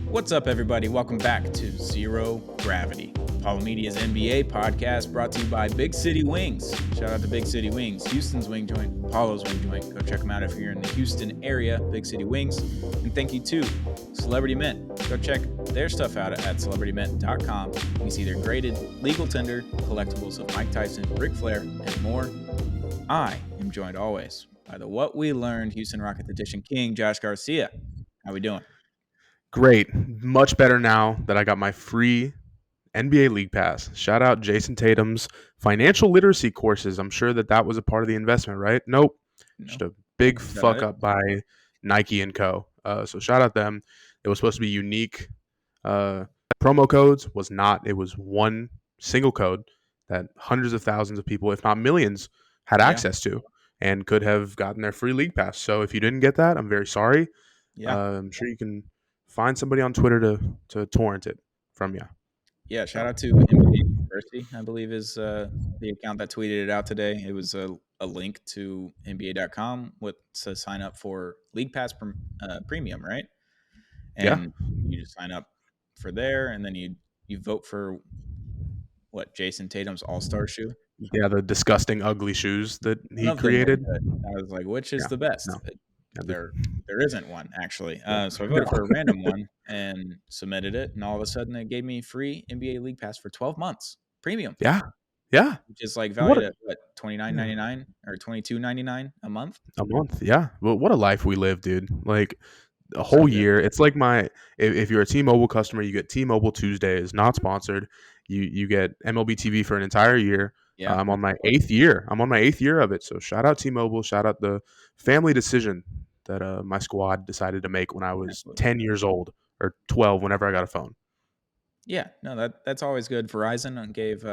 What's up, everybody? Welcome back to Zero Gravity, Apollo Media's NBA podcast brought to you by Big City Wings. Shout out to Big City Wings, Houston's wing joint, Apollo's wing joint. Go check them out if you're in the Houston area, Big City Wings. And thank you to Celebrity Mint. Go check their stuff out at celebritymint.com. You can see their graded, legal tender collectibles of Mike Tyson, Ric Flair, and more. I am joined always by the What We Learned Houston Rockets Edition King, Josh Garcia. How we doing? Great. Much better now that I got my free NBA League Pass. Shout out Jason Tatum's financial literacy courses. I'm sure that was a part of the investment, right? Nope. No. Just a big fuck up by Nike and Co. So shout out them. It was supposed to be unique promo codes. Was not. It was one single code that hundreds of thousands of people, if not millions, had access to and could have gotten their free League Pass. So if you didn't get that, I'm very sorry. I'm sure you can find somebody on Twitter to torrent it from you. Yeah, shout out to NBA University, I believe is the account that tweeted it out today. It was a link to NBA.com to sign up for League Pass Premium, right? And you just sign up for there, and then you vote for Jason Tatum's All-Star shoe. Yeah, the disgusting, ugly shoes that he created. I was like, which is the best? No. There isn't one, actually. So I voted for a random one and submitted it, and all of a sudden it gave me free NBA League Pass for 12 months, premium. Yeah. Which is like valued at $29.99 or $22.99 a month. Yeah. Well, what a life we live, dude. Like a whole year. It's like if you're a T-Mobile customer, you get T-Mobile Tuesdays, not sponsored. You get MLB TV for an entire year. Yeah, I'm on my 8th year. I'm on my 8th year of it. So shout out T-Mobile. Shout out the family decision that my squad decided to make when I was 10 years old or 12, whenever I got a phone. Yeah, no, that's always good. Verizon gave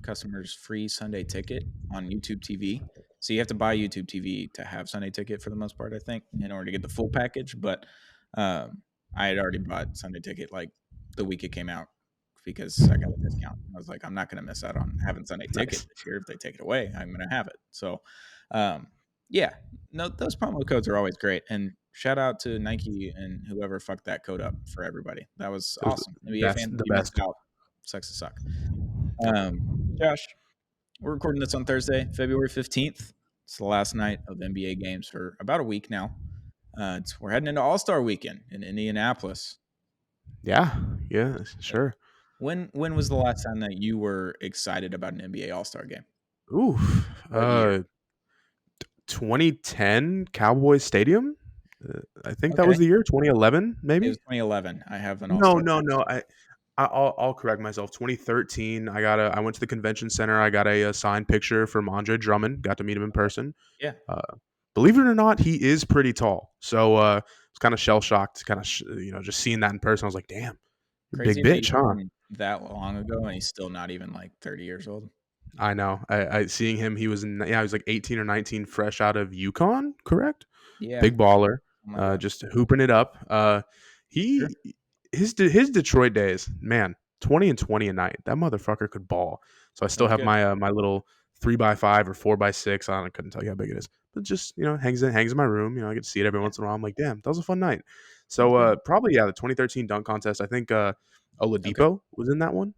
customers free Sunday Ticket on YouTube TV. So you have to buy YouTube TV to have Sunday Ticket for the most part, I think, in order to get the full package. But I had already bought Sunday Ticket like the week it came out because I got a discount. I was like, I'm not going to miss out on having Sunday Ticket this year. If they take it away, I'm going to have it. So, yeah, no, those promo codes are always great. And shout out to Nike and whoever fucked that code up for everybody. That was awesome. The best. Sucks to suck. Josh, we're recording this on Thursday, February 15th. It's the last night of NBA games for about a week now. We're heading into All-Star Weekend in Indianapolis. Yeah, sure. When was the last time that you were excited about an NBA All-Star game? 2010 Cowboys Stadium. I think that was the year. 2011, maybe. It was 2011. I have an All-Star. No. I'll correct myself. 2013. I went to the convention center. I got a signed picture from Andre Drummond. Got to meet him in person. Yeah. Believe it or not, he is pretty tall. So I was kind of shell shocked. Kind of just seeing that in person. I was like, damn, crazy big bitch, huh? That long ago, and he's still not even like 30 years old. I know. I seeing him. He was he was like 18 or 19, fresh out of UConn. Correct. Yeah. Big baller. Just hooping it up. His Detroit days, man, 20 and 20 a night. That motherfucker could ball. So I still have my my little 3x5 or 4x6. I couldn't tell you how big it is, but just hangs in my room. I get to see it every once in a while. I'm like, damn, that was a fun night. So probably the 2013 dunk contest. I think Oladipo was in that one.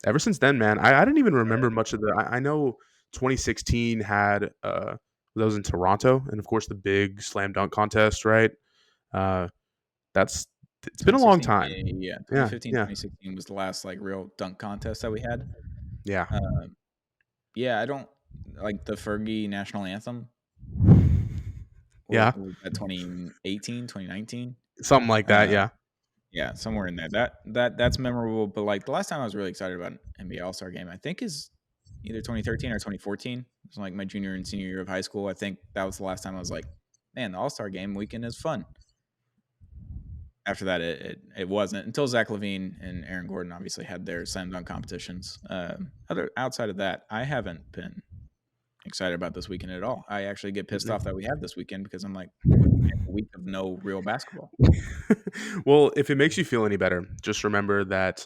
Ever since then, man, I didn't even remember much of the. I know 2016 had that was in Toronto, and of course the big slam dunk contest, right? It's been a long time. Yeah, 2015, 2016 was the last like real dunk contest that we had. Yeah. I don't like the Fergie national anthem. Yeah. 2018, 2019. Something like that, yeah. Yeah, somewhere in there. That's memorable. But like the last time I was really excited about an NBA All-Star game, I think is either 2013 or 2014. It was like my junior and senior year of high school. I think that was the last time I was like, man, the All-Star game weekend is fun. After that, it wasn't until Zach LaVine and Aaron Gordon obviously had their slam dunk competitions. Outside of that, I haven't been excited about this weekend at all. I actually get pissed off that we have this weekend because I'm like, a week of no real basketball. Well, if it makes you feel any better, just remember that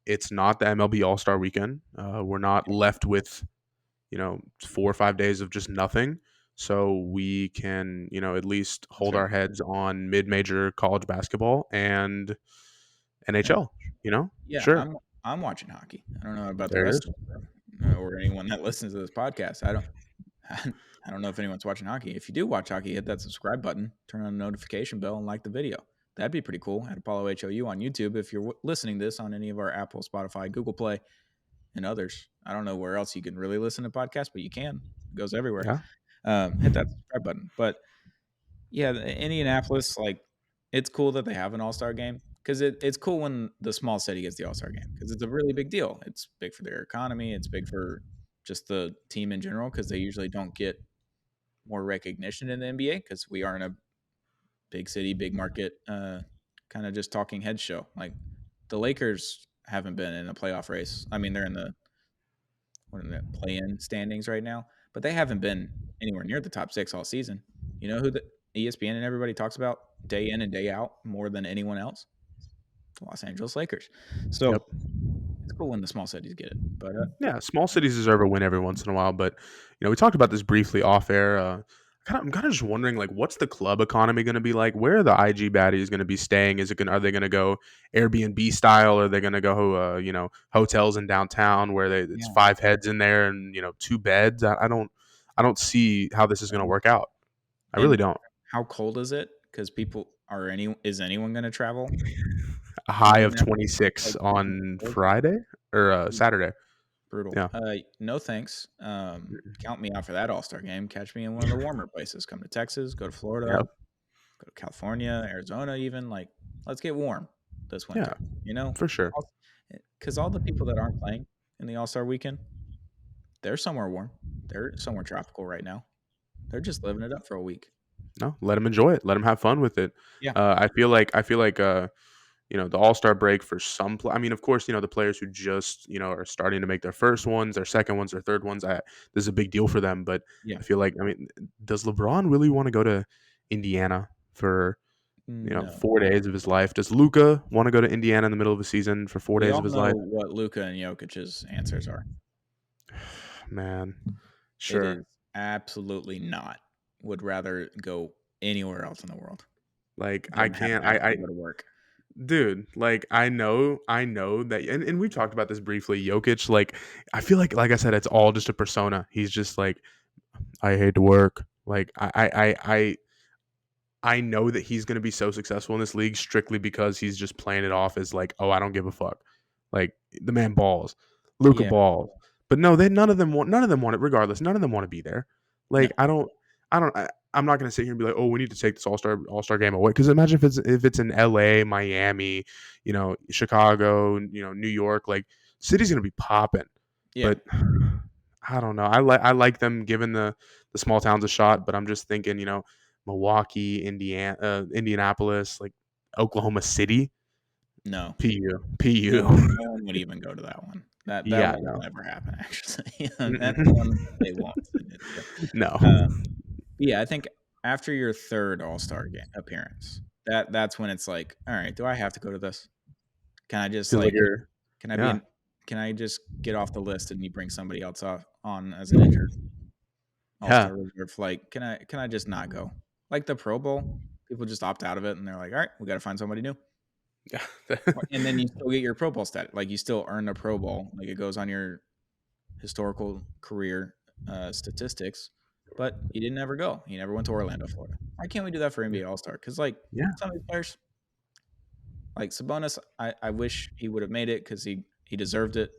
it's not the MLB All-Star Weekend. We're not left with 4 or 5 days of just nothing. so we can, at least That's hold fair. our heads on mid-major college basketball and Yeah. NHL. Yeah, Sure, I'm watching hockey. I don't know about the there it rest is. of the or anyone that listens to this podcast. I don't know if anyone's watching hockey. If you do watch hockey, hit that subscribe button, turn on the notification bell, and like the video. That'd be pretty cool. At Apollo HOU on YouTube. If you're listening to this on any of our Apple, Spotify, Google Play, and others, I don't know where else you can really listen to podcasts, but you can. It goes everywhere. Yeah, Hit that subscribe button. But yeah, Indianapolis, like, it's cool that they have an all-star game because it's cool when the small city gets the all-star game because it's a really big deal. It's big for their economy. It's big for just the team in general because they usually don't get more recognition in the NBA because we are in a big city, big market, kind of just talking head show. Like the Lakers haven't been in a playoff race. I mean, they're in the play-in standings right now, but they haven't been anywhere near the top 6 all season. You know who the ESPN and everybody talks about day in and day out more than anyone else? The Los Angeles Lakers. So yep. it's cool when the small cities get it. But Yeah, small cities deserve a win every once in a while, but we talked about this briefly off air. I'm kind of just wondering, like, what's the club economy going to be like? Where are the IG baddies going to be staying? Are they going to go Airbnb style? Or are they going to go, hotels in downtown where it's yeah, 5 heads in there and 2 beds? I don't see how this is going to work out. I really and don't. how cold is it? Because is anyone going to travel A to high of Indianapolis? 26 Like on Friday or Saturday. brutal. Yeah. No thanks. Count me out for that All-Star game. Catch me in one of the warmer places. Come to Texas, go to Florida, Yep. go to California, Arizona even. Like, let's get warm this Yeah, winter, you know? for sure. Because all the people that aren't playing in the All-Star weekend, they're somewhere warm. They're somewhere tropical right now. They're just living it up for a week. No, let them enjoy it. Let them have fun with it. Yeah. I feel like the All-Star break for I mean, of course, the players who just are starting to make their first ones, their second ones, their third ones. This is a big deal for them. But Yeah. I feel like, I mean, does LeBron really want to go to Indiana for No. 4 days of his life? Does Luca want to go to Indiana in the middle of the season for four We days all of his know life? what Luka and Jokic's answers are. Man, It sure. is absolutely not. Would rather go anywhere else in the world Like I than have can't. actually go to work. Dude, like I know that, and we talked about this briefly. Jokic, like I feel like I said, it's all just a persona. He's just like, I hate to work. Like I know that he's gonna be so successful in this league strictly because he's just playing it off as like, oh, I don't give a fuck. Like the man balls, Luca Yeah. balls, but no, none of them want it. Regardless, none of them want to be there. No. Like I'm not gonna sit here and be like, oh, we need to take this all star game away. Because imagine if it's in L.A., Miami, Chicago, New York, like city's gonna be popping. Yeah. But I don't know. I like them giving the small towns a shot, but I'm just thinking, Milwaukee, Indianapolis, like Oklahoma City, No. PU. No one would even go to that one. That Yeah, one will no. never happen, actually. That's Mm-mm. one they won't send it to. No. Yeah, I think after your third All-Star game appearance, that's when it's like, all right, do I have to go to this? Can I just Feels like like you're can I be yeah. in can I just get off the list and you bring somebody else off on as an injured Yeah. All-Star reserve? Like, can I just not go? Like the Pro Bowl, people just opt out of it and they're like, all right, we got to find somebody new. Yeah. And then you still get your Pro Bowl stat. Like you still earn a Pro Bowl. Like it goes on your historical career statistics. But he didn't ever go. He never went to Orlando, Florida. Why can't we do that for NBA All Star? Because like Yeah. some of these players, like Sabonis, I wish he would have made it because he deserved it.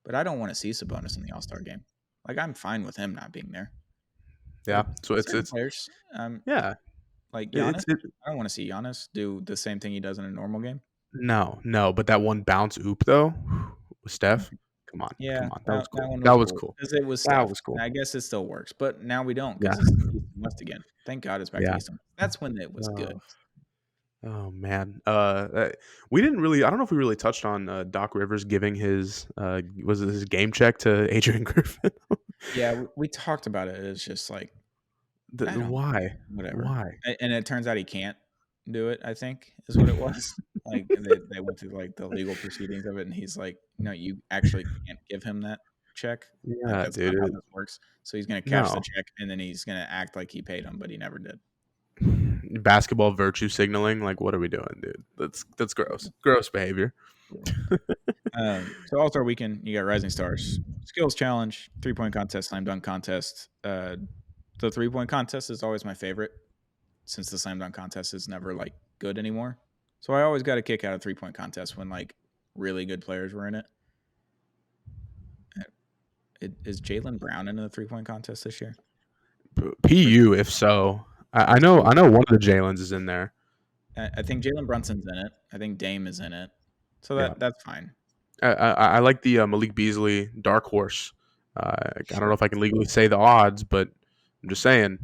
But I don't want to see Sabonis in the All Star game. Like I'm fine with him not being there. Yeah. But So it's certain it's players, yeah. like It's Giannis, I don't want to see Giannis do the same thing he does in a normal game. no, but that one bounce oop though with Steph. Come on, Yeah, come on. That was that cool. one That was was cool cool. because it was That Steph. was cool. I guess it still works, but now we don't Yeah. because it's East and West again. Thank God it's back to Yeah. East and West. That's when it was good. Oh man, we didn't really. I don't know if we really touched on Doc Rivers giving his was it his game check to Adrian Griffin. Yeah, we talked about it. It's just like I don't Why? whatever. Why? And it turns out he can't do it. I think is what it was. Like they went through like the legal proceedings of it, and he's like, no, you actually can't give him that. check. Like Yeah, that's not how dude. this works. So he's gonna cash the No. check and then he's gonna act like he paid him, but he never did. Basketball virtue signaling. Like, what are we doing, dude? That's gross. Gross behavior. So All Star Weekend, you got Rising Stars, Skills Challenge, 3-point contest, slam dunk contest. The 3-point contest is always my favorite, since the slam dunk contest is never like good anymore. So I always got a kick out of 3-point contest when like really good players were in it. Is Jaylen Brown in the 3-point contest this year? PU, if so, I know one of the Jalen's is in there. I think Jalen Brunson's in it. I think Dame is in it. So that's fine. I like the Malik Beasley dark horse. I don't know if I can legally say the odds, but I'm just saying.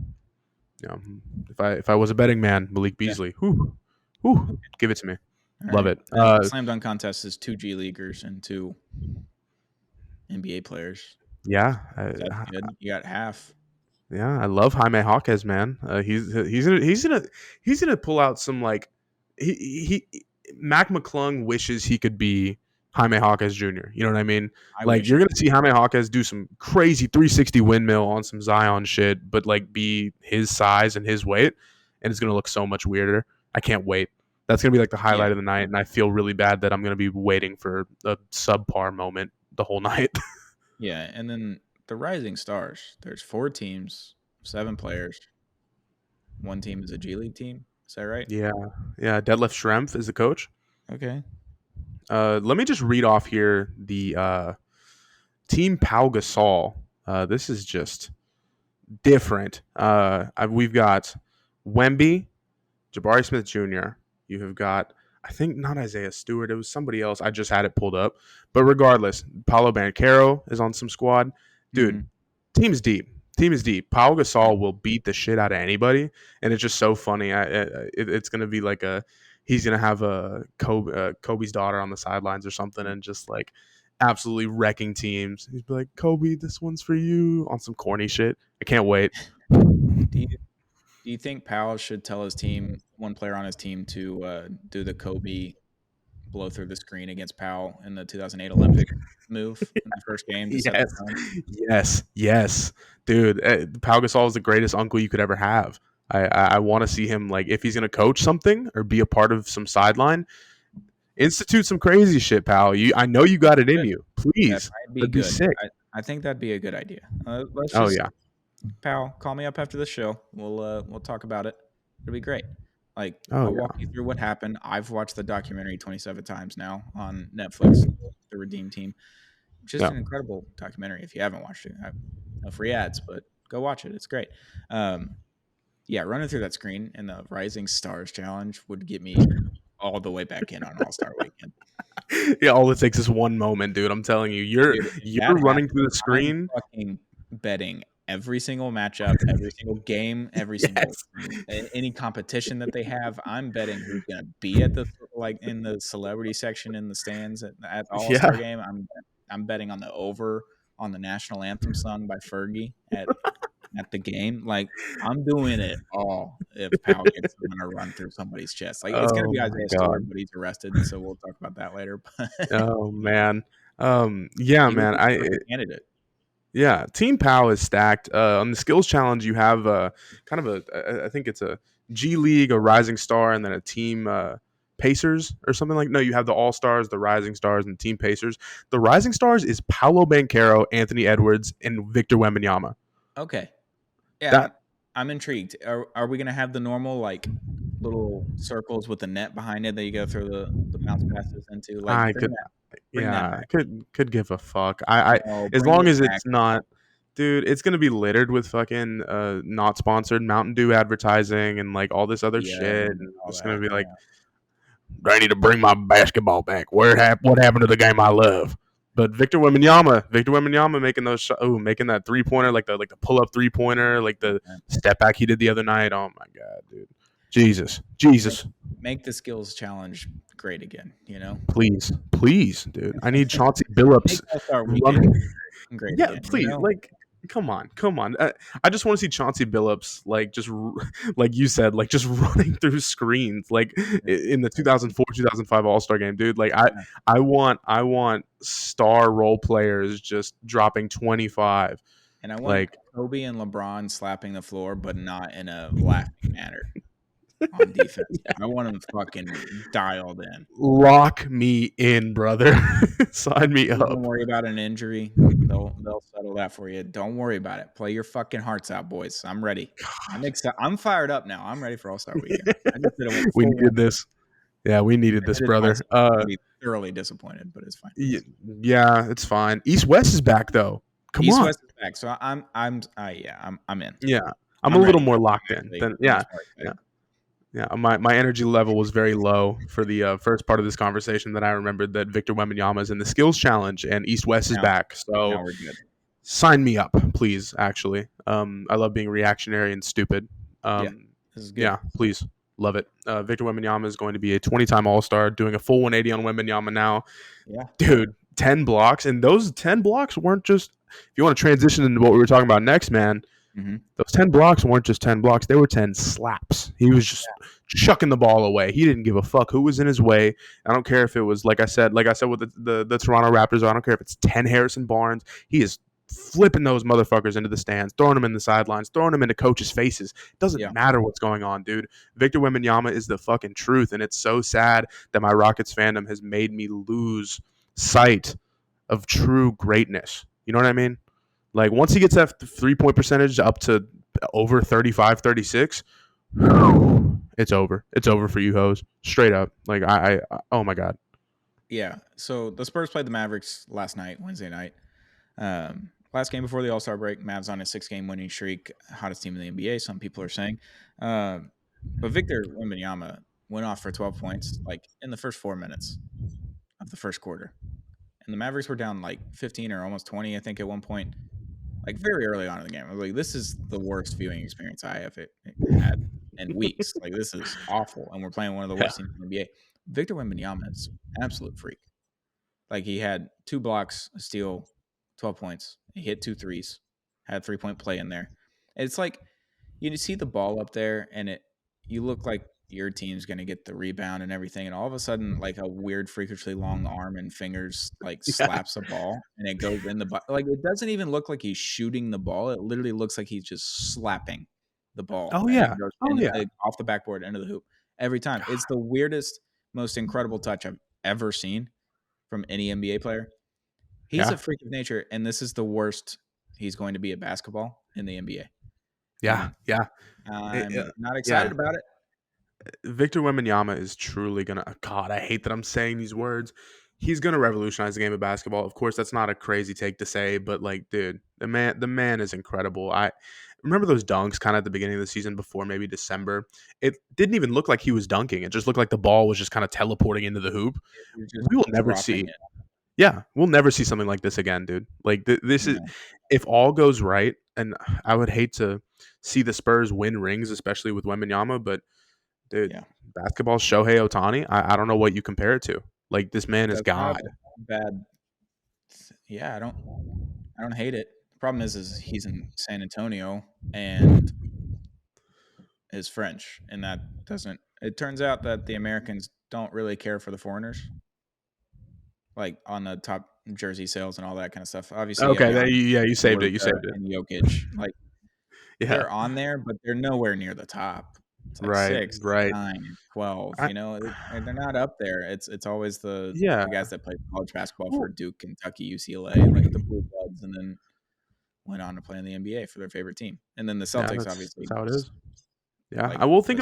If I was a betting man, Malik Beasley, give it to me. All Love it. Slam dunk contest is 2 G Leaguers and 2 NBA players. Yeah, that's good. You got half. Yeah, I love Jaime Jaquez, man. He's gonna pull out some like he Mac McClung wishes he could be Jaime Jaquez Jr. You know what I mean? You're gonna see Jaime Jaquez do some crazy 360 windmill on some Zion shit, but like be his size and his weight, and it's gonna look so much weirder. I can't wait. That's gonna be like the highlight of the night, and I feel really bad that I'm gonna be waiting for a subpar moment the whole night. Yeah, and then the Rising Stars. There's 4 teams, 7 players. 1 team is a G League team. Is that right? Yeah. Detlef Schrempf is the coach. Okay. Let me just read off here the Team Pau Gasol. This is just different. We've got Wemby, Jabari Smith Jr. You have got, I think, not Isaiah Stewart. It was somebody else. I just had it pulled up. But regardless, Paolo Banchero is on some squad. Dude, team's deep. Team is deep. Pau Gasol will beat the shit out of anybody, and it's just so funny. It's going to be like he's going to have a Kobe's daughter on the sidelines or something, and just like absolutely wrecking teams. He's be like, Kobe, this one's for you, on some corny shit. I can't wait. Do you think Powell should tell his team, one player on his team, to do the Kobe blow through the screen against Powell in the 2008 Olympic move in the first game? Yes, dude. Pau Gasol is the greatest uncle you could ever have. I want to see him, like, if he's going to coach something or be a part of some sideline, institute some crazy shit, pal. I know you got it in you. Please, that'd be sick. I think that'd be a good idea. Pal, call me up after the show. We'll talk about it. It'll be great. I'll walk you through what happened. I've watched the documentary 27 times now on Netflix, The Redeem Team. Just an incredible documentary. If you haven't watched it, no free ads, but go watch it. It's great. Running through that screen and the Rising Stars Challenge would get me all the way back in on All-Star Weekend. Yeah, all it takes is one moment, dude. I'm telling you, you're running through the screen. I'm fucking betting every single matchup, every single game, every single any competition that they have. I'm betting who's gonna be at in the celebrity section in the stands at the All-Star game. I'm betting on the over on the national anthem sung by Fergie at the game. I'm doing it all if Powell gets to run through somebody's chest. It's gonna be Isaiah Stewart, but he's arrested, so we'll talk about that later. Oh man. Man. Candidate. Yeah, Team Pau is stacked. On the skills challenge, you have kind of I think it's a G League, a Rising Star, and then a Team Pacers or something like. No, you have the All Stars, the Rising Stars, and Team Pacers. The Rising Stars is Paolo Banchero, Anthony Edwards, and Victor Wembanyama. Okay, yeah, I'm intrigued. Are we gonna have the normal little circles with the net behind it that you go through the bounce passes into? I could give a fuck. As long as it's not, dude, it's gonna be littered with fucking not sponsored Mountain Dew advertising and all this other shit. And it's gonna be I need to bring my basketball back. What happened to the game I love? But Victor Wembanyama making those making that 3-pointer, like the pull up 3-pointer, like the step back he did the other night. Oh my god, dude. Jesus. Make the skills challenge great again, Please, dude. I need Chauncey Billups. Great. Yeah, again, please. Come on, come on. I just want to see Chauncey Billups like you said, like just running through screens like in the 2004 2005 All Star game, dude. Like I want star role players just dropping 25. And I want Like Kobe and LeBron slapping the floor, but not in a laughing manner on defense. I want them fucking dialed in. lock me in, brother. Sign me You don't up. worry about an injury. They'll settle that for you. Don't worry about it. Play your fucking hearts out, boys. I'm ready. I'm excited. I'm fired up now. I'm ready for All-Star weekend. I just did it We full needed this. Yeah, we needed this, brother. I'll be thoroughly disappointed, but it's fine. Yeah, it's fine. East West is back though. Come East on. West is back, so I'm in. Yeah, I'm a little more locked in. Yeah. My energy level was very low for the first part of this conversation. That I remembered that Victor Wembanyama is in the skills challenge and East West is back. So now we're good. Sign me up, please. Actually, I love being reactionary and stupid. This is good. Yeah, please. Love it. Victor Wembanyama is going to be a 20-time All-Star, doing a full 180 on Wembanyama now. Yeah. Dude, 10 blocks. And those 10 blocks weren't just, if you want to transition into what we were talking about next, man, those 10 blocks weren't just 10 blocks. They were 10 slaps. He was just chucking the ball away. He didn't give a fuck who was in his way. I don't care if it was, like I said with the Toronto Raptors, I don't care if it's 10 Harrison Barnes. He is flipping those motherfuckers into the stands, throwing them in the sidelines, throwing them into coaches' faces. Doesn't matter what's going on, dude. Victor Wembanyama is the fucking truth, and it's so sad that my Rockets fandom has made me lose sight of true greatness. You know what I mean? Like, once he gets that 3-point percentage up to over 35, 36, it's over. It's over for you hoes. Straight up. Like, I oh my God. Yeah. So the Spurs played the Mavericks last night, Wednesday night. Last game before the All-Star break, Mavs on a 6-game winning streak, hottest team in the NBA, some people are saying. But Victor Wembanyama went off for 12 points, like in the first 4 minutes of the first quarter. And the Mavericks were down like 15 or almost 20, I think, at one point, like very early on in the game. I was like, this is the worst viewing experience I have had in weeks. Like, this is awful. And we're playing one of the worst teams in the NBA. Victor Wembanyama is an absolute freak. Like, he had 2 blocks, a steal, 12 points. He hit 2 threes, had a 3-point play in there. It's like you see the ball up there, and you look like your team's going to get the rebound and everything, and all of a sudden, like, a weird, freakishly long arm and fingers like slaps a ball, and it goes in the like, it doesn't even look like he's shooting the ball. It literally looks like he's just slapping the ball. Oh yeah, off the backboard into the hoop every time. It's the weirdest, most incredible touch I've ever seen from any NBA player. He's a freak of nature, and this is the worst he's going to be at basketball in the NBA. Yeah. I'm not excited about it. Victor Wembanyama is truly going to – God, I hate that I'm saying these words. He's going to revolutionize the game of basketball. Of course, that's not a crazy take to say, but, like, dude, the man is incredible. I remember those dunks kind of at the beginning of the season before maybe December. It didn't even look like he was dunking. It just looked like the ball was just kind of teleporting into the hoop. We will never see – yeah, we'll never see something like this again, dude. Like, this is – if all goes right, and I would hate to see the Spurs win rings, especially with Wembanyama, but – dude, basketball's Shohei Ohtani. I don't know what you compare it to. Like, this man is God. Bad. Yeah, I don't hate it. The problem is he's in San Antonio and is French, and that doesn't. It turns out that the Americans don't really care for the foreigners, like on the top jersey sales and all that kind of stuff. Obviously, okay, you saved it. You saved it. And Jokic, like, they're on there, but they're nowhere near the top. It's like 6, 9, 12. You know, they're not up there. It's always the guys that played college basketball for Duke, Kentucky, UCLA, like the Blue Bloods, and then went on to play in the NBA for their favorite team. And then the Celtics, obviously. That's how it is. Yeah, like, I will think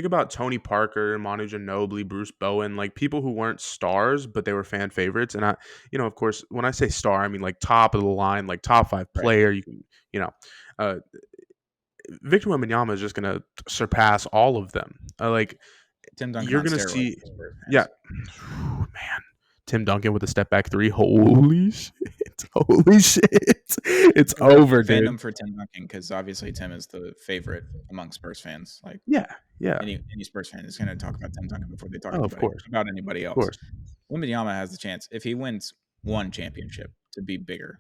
about Tony Parker, Manu Ginobili, Bruce Bowen, like people who weren't stars, but they were fan favorites. And of course, when I say star, I mean like top of the line, like top 5 player. You can, Victor Wembanyama is just going to surpass all of them. Like, Tim Duncan, you're going to see, man, Tim Duncan with a step back 3. Holy shit! It's over, dude. Fandom for Tim Duncan, because obviously Tim is the favorite among Spurs fans. Like, any Spurs fan is going to talk about Tim Duncan before they talk about anybody else. Wembanyama has the chance, if he wins one championship, to be bigger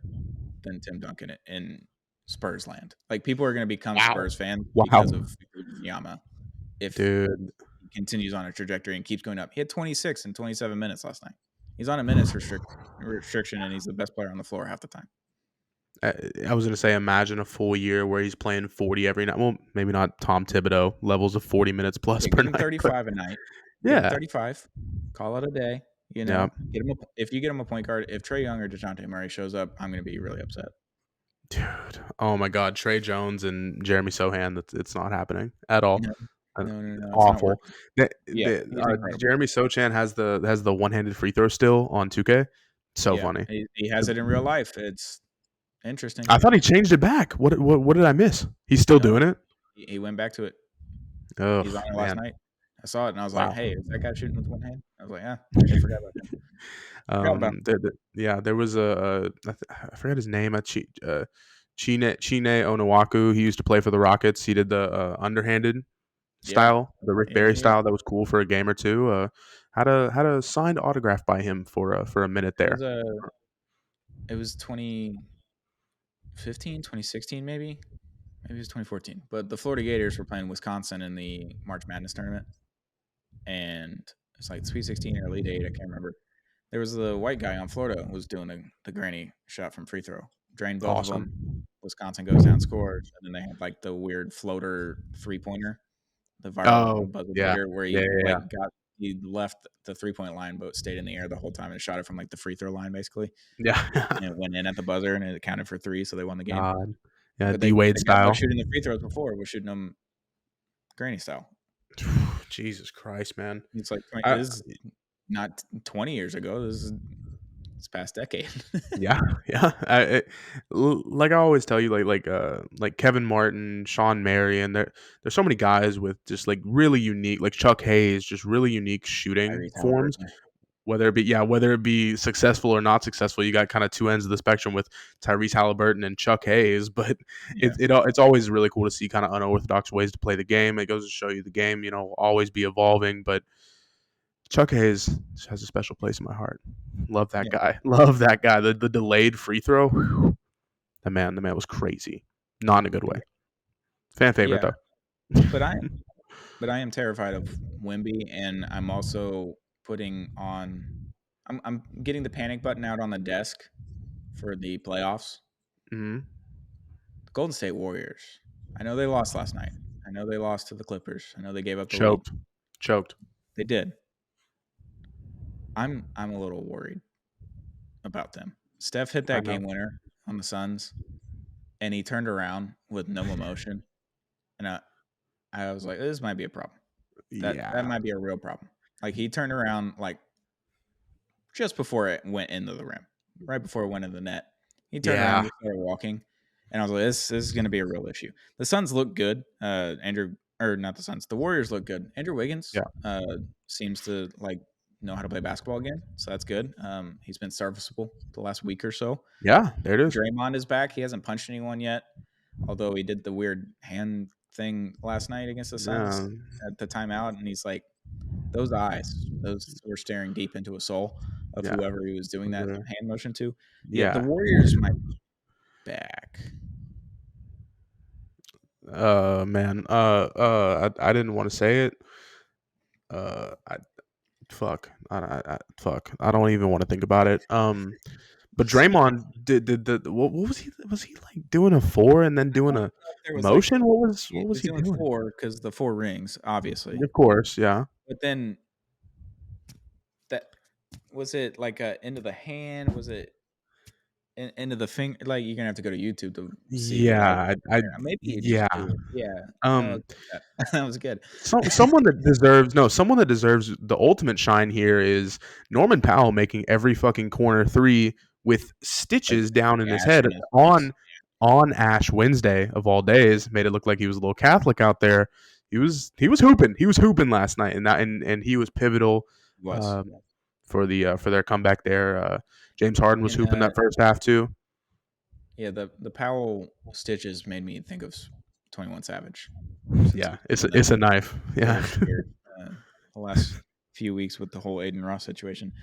than Tim Duncan in Spurs land. Like people are going to become Wow. Spurs fans Wow. because of Yama. If Dude, he continues on a trajectory and keeps going up, he had 26 and 27 minutes last night. He's on a minutes restriction, and he's the best player on the floor half the time. I was going to say, imagine a full year where he's playing 40 every night. Well, maybe not Tom Thibodeau levels of 40 minutes plus per night. 35 a night. Yeah. 35. Call it a day. You know, get him if you get him a point guard, if Trae Young or DeJounte Murray shows up, I'm going to be really upset. Dude, oh my God, Trey Jones and Jeremy Sohan, it's not happening at all. No, awful. Jeremy Sochan has the one-handed free throw still on 2K. Funny. He has it in real life. It's interesting. I thought he changed it back. What did I miss? He's still doing it? He went back to it. Oh, he's on it last night. I saw it and I was like, "Hey, is that guy shooting with one hand?" I was like, "Yeah, I forgot about him." There was I forgot his name. Chine Onuaku. He used to play for the Rockets. He did the underhanded style, the Rick Barry style. That was cool for a game or two. Had a signed autograph by him for a minute there. It was 2015, 2016 maybe. Maybe it was 2014. But the Florida Gators were playing Wisconsin in the March Madness tournament. And it's like Sweet 16 or Elite 8, I can't remember. There was the white guy on Florida who was doing the granny shot from free throw. Drained both of them. Wisconsin goes down, scores, and then they had like the weird floater 3-pointer. The viral buzzer where he left the 3-point line but stayed in the air the whole time and shot it from like the free throw line basically. Yeah. And it went in at the buzzer and it counted for 3, so they won the game. God. Yeah, D-Wade style. Shooting the free throws before was shooting them granny style. Jesus Christ, man! It's like this is not 20 years ago. This is past decade. yeah. Like I always tell you, like Kevin Martin, Sean Marion. There's so many guys with just like really unique, like Chuck Hayes, just really unique shooting forms. Whether it be successful or not successful, you got kind of two ends of the spectrum with Tyrese Halliburton and Chuck Hayes. But it's always really cool to see kind of unorthodox ways to play the game. It goes to show you the game, will always be evolving. But Chuck Hayes has a special place in my heart. Love that guy. Love that guy. The delayed free throw. Whew. The man was crazy. Not in a good way. Fan favorite though. But I am terrified of Wemby, and I'm also putting on I'm getting the panic button out on the desk for the playoffs. Mm-hmm. The Golden State Warriors. I know they lost last night. I know they lost to the Clippers. I know they gave up the lead. Choked. They did. I'm a little worried about them. Steph hit that game winner on the Suns, and he turned around with no emotion. And I was like, this might be a problem. That might be a real problem. Like he turned around like just before it went into the rim, right before it went in the net. He turned around and started walking, and I was like, this is going to be a real issue. The Suns look good. The Warriors look good. Andrew Wiggins seems to like know how to play basketball again, so that's good. He's been serviceable the last week or so. Yeah, there it is. Draymond is back. He hasn't punched anyone yet, although he did the weird hand thing last night against the Suns at the timeout, and he's like, those eyes, those were staring deep into a soul of whoever he was doing that hand motion to. Yeah, the Warriors might be back. Man, I didn't want to say it. I don't even want to think about it. But Draymond did what was he like doing a 4 and then doing a motion? What was he doing? 4 because the 4 rings, obviously. Of course, yeah. But then that was it like into the hand? Was it into the finger? Like you're gonna have to go to YouTube to see. Yeah, that was good. Someone that deserves the ultimate shine here is Norman Powell making every fucking corner 3 with stitches down in his head on Ash Wednesday of all days. Made it look like he was a little Catholic out there. He was hooping. He was hooping last night, and he was pivotal for their comeback there. James Harden was hooping that first half too. Yeah, the Powell stitches made me think of 21 Savage. Yeah, it's a knife. Yeah, the last few weeks with the whole Aiden Ross situation.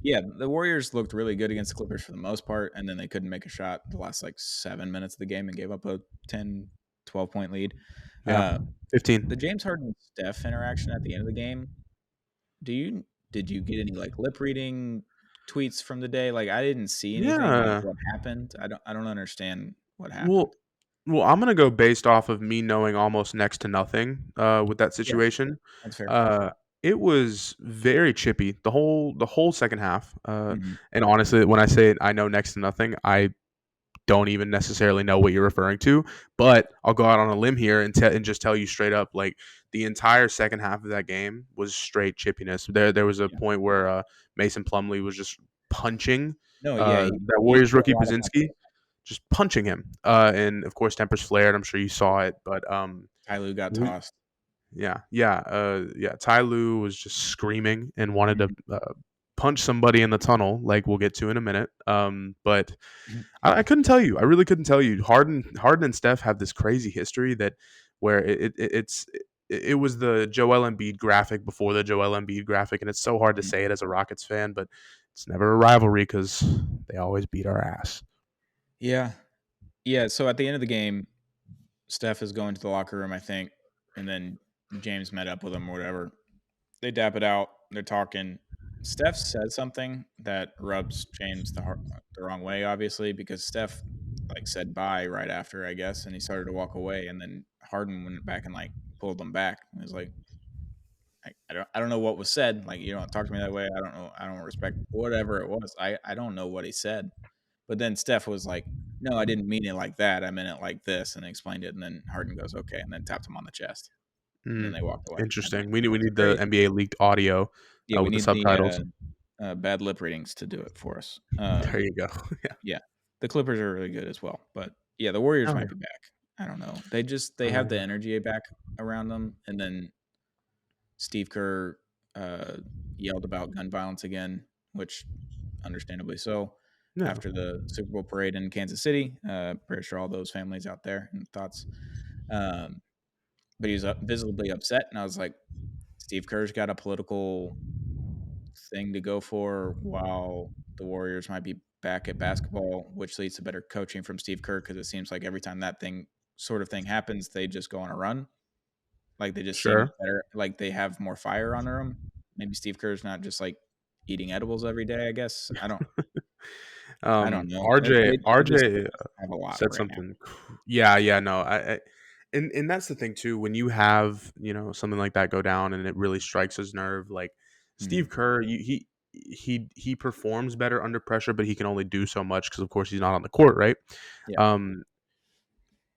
Yeah, the Warriors looked really good against the Clippers for the most part, and then they couldn't make a shot the last like 7 minutes of the game and gave up a 10, 12 point lead. Yeah, Uh, the 15. James Harden Steph interaction at the end of the game. Do you did you get any like lip reading tweets from the day? Like I didn't see anything. Like Yeah. what happened? I don't understand what Well, happened. I'm gonna go based off of me knowing almost next to nothing with that Yeah, situation. that's fair. Uh, it was very chippy the whole second half. Hmm. And honestly, when I say I know next to nothing, I don't even necessarily know what you're referring to. But I'll go out on a limb here and just tell you straight up, like the entire second half of that game was straight chippiness. There was a Yeah. point where Mason Plumlee was just punching No, yeah, that he Warriors threw a rookie lot of punches. Pazinski, just punching him. And of course, tempers flared. I'm sure you saw it, but Ty Lue got we, tossed. yeah. Ty Lue was just screaming and wanted to Mhm. punch somebody in the tunnel, like we'll get to in a minute. But Mhm. I couldn't tell you. I really couldn't tell you. Harden and Steph have this crazy history that where it was the Joel Embiid graphic before the Joel Embiid graphic, and it's so hard to say it as a Rockets fan, but it's never a rivalry because they always beat our ass. Yeah, yeah. So at the end of the game, Steph is going to the locker room, I think, and then James met up with him or whatever. They dap it out. They're talking. Steph said something that rubs James the wrong way, obviously, because Steph like said bye right after, I guess, and he started to walk away, and then Harden went back and like pulled them back. It was like I don't know what was said. Like you don't talk to me that way. I don't know. I don't respect whatever it was. I don't know what he said. But then Steph was like, "No, I didn't mean it like that. I meant it like this," and explained it. And then Harden goes, "Okay," and then tapped him on the chest, and then Mm, they walked away. And interesting. We it's need the great. NBA leaked audio Yeah, we with the need the subtitles. bad lip readings to do it for us. There you go. Yeah. Yeah, the Clippers are really good as well, but yeah, the Warriors Oh, might yeah. be back. I don't know. They have the Uh, energy back around them, and then Steve Kerr uh, yelled about gun violence again, which understandably so. yeah. After the Super Bowl parade in Kansas City, pretty sure all those families out there and thoughts. Um, but he was visibly upset, and I was like, Steve Kerr's got a political thing to go for, while the Warriors might be back at basketball, which leads to better coaching from Steve Kerr because it seems like every time that thing happens, they just go on a run. Like they just seem Sure. better, like they have more fire under them. Maybe Steve Kerr's not just like eating edibles every day. I guess I don't know. RJ They RJ just have a lot said right now. something. Yeah, no. And that's the thing too. When you have something like that go down and it really strikes his nerve, like Mhm. Steve Kerr, he performs better under pressure, but he can only do so much because of course he's not on the court, right? Yeah, Um,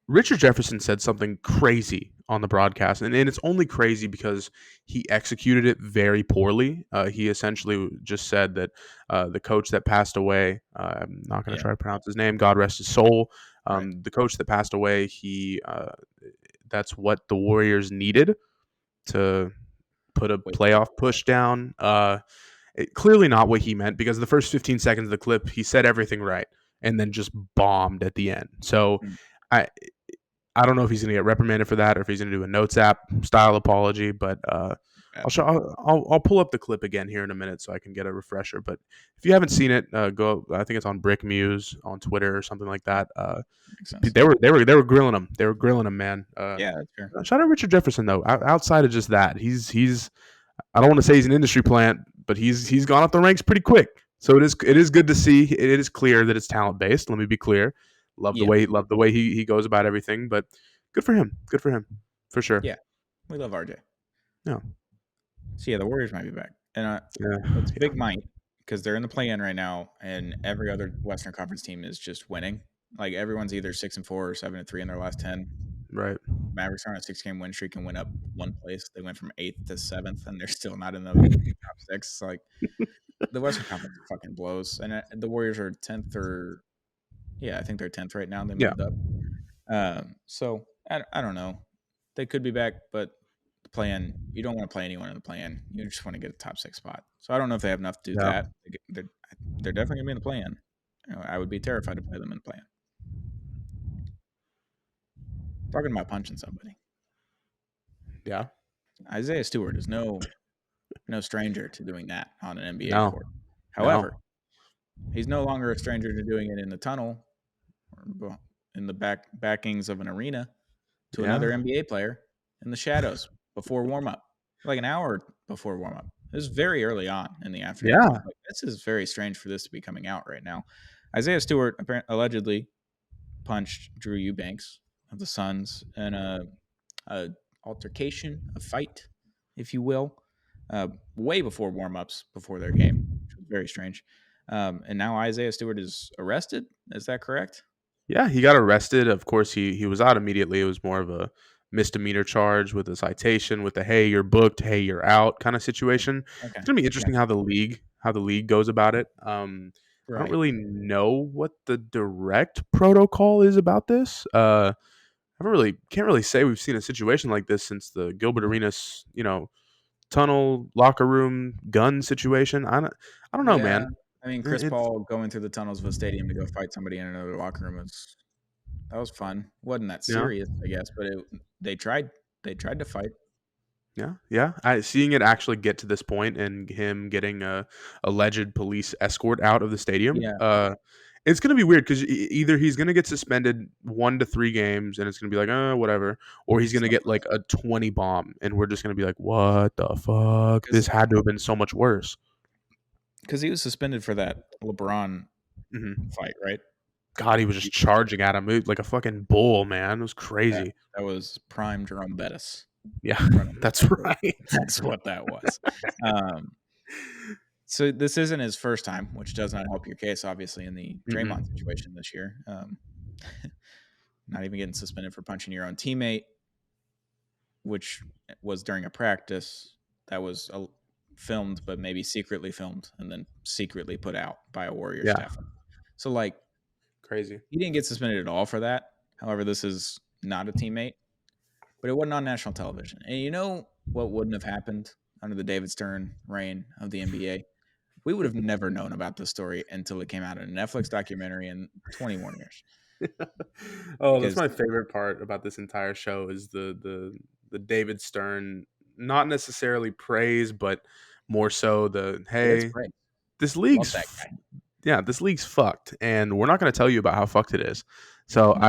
Richard Jefferson said something crazy on the broadcast, and it's only crazy because he executed it very poorly. He essentially just said that the coach that passed away, I'm not going to yeah, try to pronounce his name, God rest his soul. right. The coach that passed away, that's what the Warriors needed to put a Wait till playoff push down. Clearly not what he meant because the first 15 seconds of the clip, he said everything right and then just bombed at the end. So. mm, I, I don't know if he's going to get reprimanded for that or if he's going to do a notes app style apology, but bad. I'll show. I'll pull up the clip again here in a minute so I can get a refresher. But if you haven't seen it, go. I think it's on Brick Muse on Twitter or something like that. Makes sense. They were grilling him. They were grilling him, man. Yeah, that's fair. Shout out Richard Jefferson though. Outside of just that, he's. I don't want to say he's an industry plant, but he's gone up the ranks pretty quick. So it is good to see. It is clear that it's talent based. Let me be clear. Yeah, Love the way he goes about everything. But good for him. Good for him. For sure. yeah, we love RJ. No. So yeah, the Warriors might be back, and Yeah. it's Yeah. big might because they're in the play-in right now, and every other Western Conference team is just winning. Like everyone's either 6-4 or 7-3 in their last 10. Right. Mavericks are on a 6-game win streak and went up one place. They went from 8th to 7th, and they're still not in the top six. Like the Western Conference fucking blows, and the Warriors are 10th or yeah, I think they're 10th right now. They Yeah. moved up. So I don't know. They could be back, but the plan you don't want to play anyone in the plan. You just want to get a top six spot. So I don't know if they have enough to do Yeah. that. They're definitely gonna be in the plan. I would be terrified to play them in the plan. Talking about punching somebody. Yeah. Isaiah Stewart is no stranger to doing that on an NBA No. court. However, No. he's no longer a stranger to doing it in the tunnel or in the backings of an arena to Yeah. another NBA player in the shadows before warm up, like an hour before warm up. It was very early on in the afternoon. I was Yeah. like, this is very strange for this to be coming out right now. Isaiah Stewart allegedly punched Drew Eubanks of the Suns in a altercation, a fight, if you will, way before warm-ups, before their game, which was very strange. And now Isaiah Stewart is arrested. Is that correct? Yeah, he got arrested. Of course, he was out immediately. It was more of a misdemeanor charge with a citation, with a "hey, you're booked, hey, you're out" kind of situation. Okay. It's gonna be interesting Gotcha. how the league goes about it. I don't Right. really know what the direct protocol is about this. I haven't really can't really say we've seen a situation like this since the Gilbert Arenas, tunnel locker room gun situation. I don't know, Yeah. man. I mean, Chris It's Paul going through the tunnels of a stadium to go fight somebody in another locker room was fun. Wasn't that yeah. serious, I guess, but they tried. They tried to fight. Yeah, yeah. Seeing it actually get to this point and him getting a alleged police escort out of the stadium, Yeah. it's gonna be weird because either he's gonna get suspended 1 to 3 games and it's gonna be like, whatever, or he's gonna get Something. like a 20 bomb and we're just gonna be like, what the fuck? This had to have been so much worse. Because he was suspended for that LeBron hmm fight, right? God, he was just charging at him like a fucking bull, man. It was That crazy. that was prime Jerome Bettis Yeah, running the that's show. right. That's what that was. Um, so this isn't his first time, which does not help your case, obviously, in the Draymond Mm-mm. situation this year. Not even getting suspended for punching your own teammate, which was during a practice that was filmed, but maybe secretly filmed and then secretly put out by a Warrior Yeah, staffer. So, like, crazy. he didn't get suspended at all for that. However, this is not a teammate, but it wasn't on national television. And you know what wouldn't have happened under the David Stern reign of the NBA? We would have never known about this story until it came out in a Netflix documentary in 20 more years. Oh, that's Because my favorite part about this entire show is the David Stern, not necessarily praise, but more so the it's hey, great. this Love league's that guy. yeah, this league's fucked, and we're not going to tell you about how fucked it is. So No,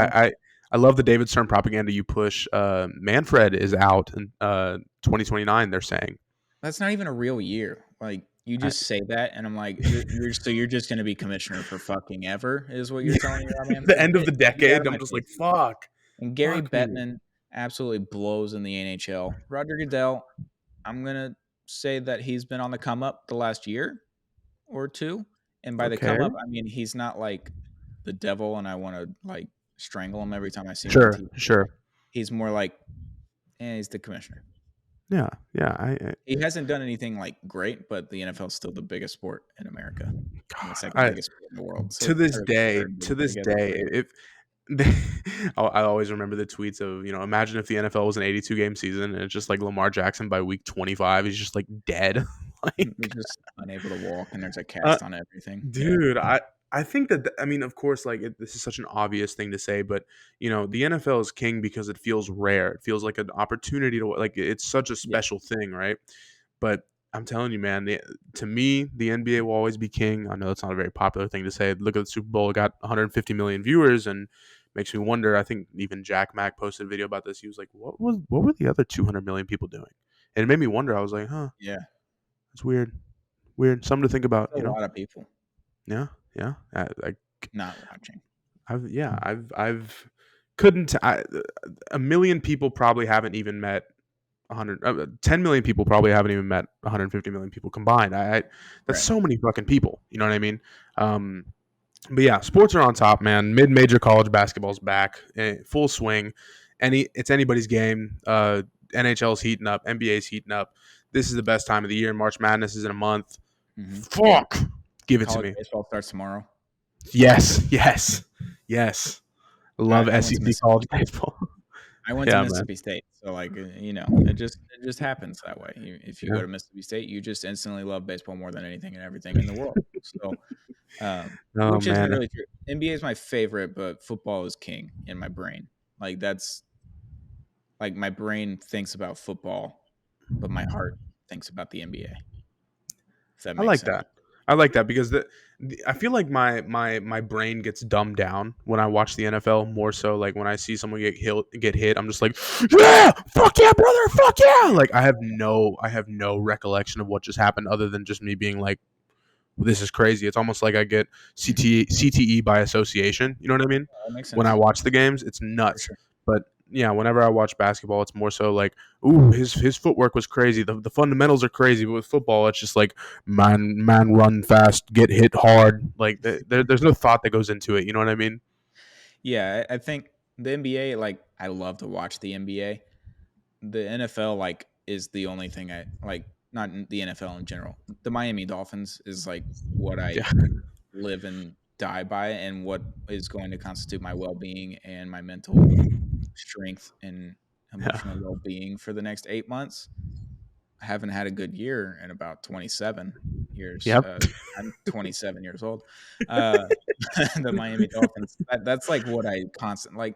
I love the David Stern propaganda you push. Manfred is out in 2029. They're saying. that's not even a real year. Like, you I, just say that, and I'm like, you're just going to be commissioner for fucking ever, is what you're yeah, telling me, Rob the Manfred? end of the Get out decade. of I'm my just like face. fuck, And Gary fuck me. Bettman absolutely blows in the NHL. Roger Goodell, I'm gonna say that he's been on the come up the last year or two. And by the Okay, come up, I mean he's not like the devil and I want to like strangle him every time I see him on sure, TV. sure. He's more like, he's the commissioner. Yeah, yeah. He hasn't done anything like great, but the NFL is still the biggest sport in America and the God, second biggest sport in the world. So, to this or the day, third to biggest, I this guess. day, if I always remember the tweets of imagine if the NFL was an 82 game season and it's just like Lamar Jackson by week 25 he's just like dead. like He's just unable to walk, and there's a uh, cast on everything. Yeah. dude, I think that I mean, of course, like this is such an obvious thing to say, but the NFL is king because it feels rare. It feels like an opportunity to like it's such a Yeah. special thing, right? But I'm telling you, man, to me, the NBA will always be king. I know that's not a very popular thing to say. Look at the Super Bowl; it got 150 million viewers, and makes me wonder. I think even Jack Mack posted a video about this. He was like, what were the other 200 million people doing?" And it made me wonder. I was like, huh, Yeah. that's weird, something to think about. A lot of people Yeah, yeah. not watching. I've couldn't a million people probably haven't even met 10 million people probably haven't even met 150 million people combined. That's Right. so many fucking people. You know what I mean? But yeah, sports are on top, man. Mid-major college basketball's back, full swing. It's anybody's game. NHL's heating up, NBA's heating up. This is the best time of the year. March Madness is in a month. Mm-hmm. Fuck, give it to College me. baseball starts tomorrow. Yes, yes, yes. Love I went to SEC college Mississippi State. baseball. I went to Yeah, man. Mississippi State, so like it just happens that way. If you Yeah. go to Mississippi State, you just instantly love baseball more than anything and everything in the world. So, Oh which isn't man. really true. NBA is my favorite, but football is king in my brain. Like that's like my brain thinks about football, but my heart thinks about the NBA. If that I makes like sense. that. I like that because I feel like my brain gets dumbed down when I watch the NFL more so like when I see someone get hit, I'm just like, yeah, fuck yeah, brother, fuck yeah. Like I have no recollection of what just happened other than just me being like, this is crazy. It's almost like I get CTE by association. You know what I mean? That makes When I sense. watch the games, it's For nuts. sure. But yeah, whenever I watch basketball, it's more so like, ooh, his footwork was crazy. The fundamentals are crazy. But with football, it's just like man run fast, get hit hard. Like there's no thought that goes into it. You know what I mean? Yeah, I think the NBA, like, I love to watch the NBA. The NFL, like, is the only thing I like. Not the NFL in general. The Miami Dolphins is like what I Yeah. live and die by, and what is going to constitute my well-being and my mental strength and Yeah. emotional well-being for the next 8 months. I haven't had a good year in about 27 years. Yep. I'm 27 years old. Uh, the Miami Dolphins. That's like what I constant like.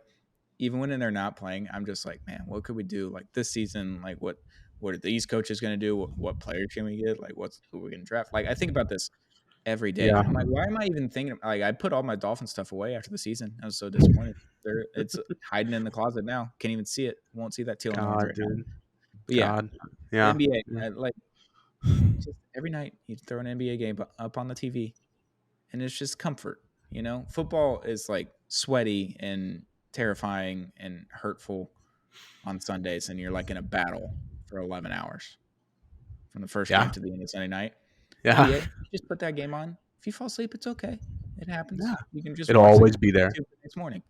Even when they're not playing, I'm just like, man, what could we do like this season? Like, what are these coaches going to do? What players can we get? Like, who are we going to draft? Like, I think about this every day. Yeah. I'm like, why am I even thinking? Like, I put all my Dolphin stuff away after the season. I was so disappointed. It's hiding in the closet now. Can't even see it. Won't see that teal and orange God, right now. dude. But yeah, God. the Yeah. NBA, like, just every night you throw an NBA game up on the TV, and it's just comfort. You know, football is like sweaty and terrifying and hurtful on Sundays, and you're like in a battle for 11 hours from the first Yeah. game to the end of Sunday night. Yeah. NBA, you just put that game on. If you fall asleep, it's okay. It happens. Yeah. You can just It'll watch always it be there. the next morning.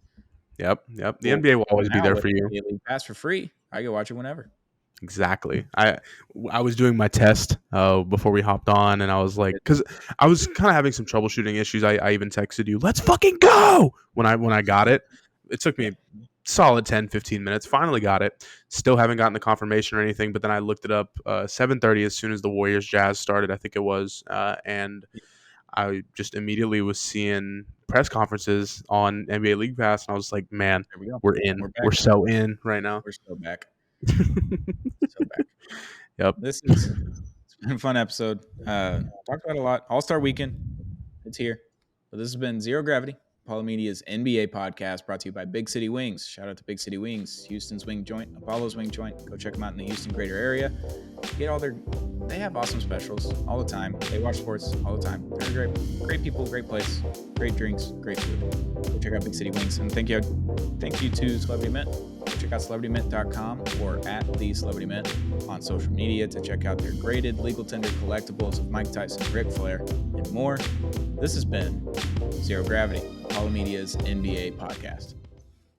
Yep. The Well, NBA will always be now there with for you. NBA League Pass for free, I can watch it whenever. Exactly. I was doing my test before we hopped on, and I was like, because I was kind of having some troubleshooting issues. I even texted you, "Let's fucking go!" when I got it. It took me a solid 10, 15 minutes. Finally got it. Still haven't gotten the confirmation or anything. But then I looked it up 7:30 as soon as the Warriors Jazz started. I think it was, and I just immediately was seeing press conferences on NBA League Pass, and I was like, "Man, There we go. we're in. We're back. We're so in right now." We're so back. So back. Yep. It's been a fun episode. Talked about a lot. All-Star Weekend. It's here. But this has been Zero Gravity, Apollo Media's NBA podcast, brought to you by Big City Wings. Shout out to Big City Wings, Houston's wing joint, Apollo's wing joint. Go check them out in the Houston greater area. They have awesome specials all the time. They watch sports all the time. They're great people, great place, great drinks, great food. Go check out Big City Wings. And thank you to Celebrity Mint. Check out celebritymint.com or at the Celebrity Mint on social media to check out their graded legal tender collectibles of Mike Tyson, Ric Flair, and more. This has been Zero Gravity, Apollo Media's NBA podcast.